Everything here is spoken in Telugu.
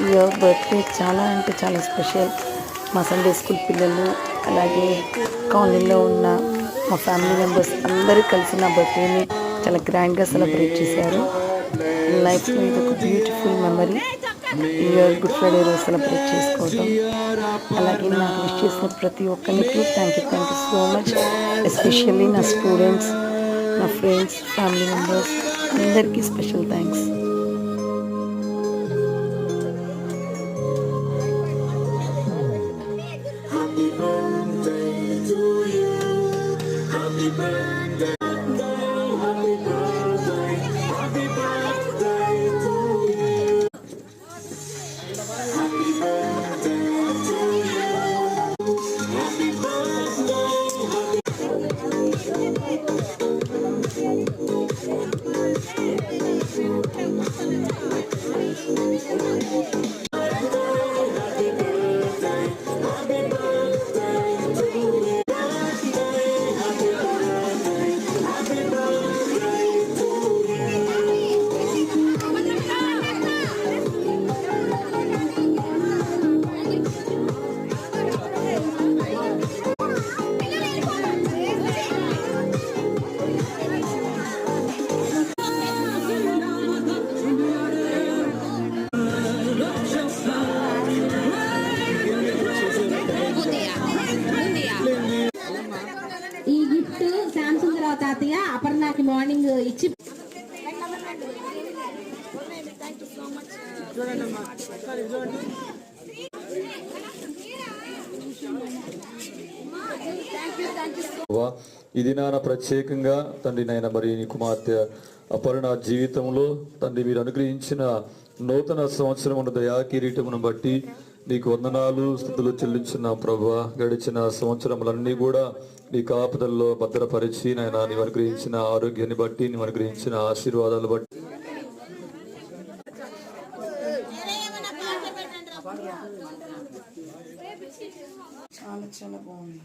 యువర్ బర్త్డే చాలా అంటే చాలా స్పెషల్. మా సండే స్కూల్ పిల్లలు అలాగే కాలనీలో ఉన్న మా ఫ్యామిలీ మెంబర్స్ అందరూ కలిసి నా బర్త్డేని చాలా గ్రాండ్గా సెలబ్రేట్ చేశారు. లైఫ్లో ఇది ఒక beautiful memory. Your good Friday రోజు సెలబ్రేట్ చేసుకోవడం. అలాగే నాకు విష్ చేసిన ప్రతి ఒక్కరికి thank you so much. Especially నా స్టూడెంట్స్, నా ఫ్రెండ్స్, ఫ్యామిలీ మెంబర్స్ అందరికీ స్పెషల్ థ్యాంక్స్. ఈ గిఫ్ట్ శాంసంగ్ రావు తాతయ్య అపర్ణకి మార్నింగ్ ఇచ్చి ఈ దినాన ప్రత్యేకంగా తండ్రి నాయన మరి నీ కుమార్తె అపర్ణ జీవితంలో తండ్రి మీరు అనుగ్రహించిన నూతన సంవత్సరం దయా కిరీటమును బట్టి నీకు వందనాలు స్తుతులు చెల్లించిన ప్రభువా. గడిచిన సంవత్సరములన్నీ కూడా నీ కాపుదల్లో భద్రపరిచి నాయన నీవు అనుగ్రహించిన ఆరోగ్యాన్ని బట్టి నీవు అనుగ్రహించిన ఆశీర్వాదాలు బట్టి చాలా చాలా బాగుంది.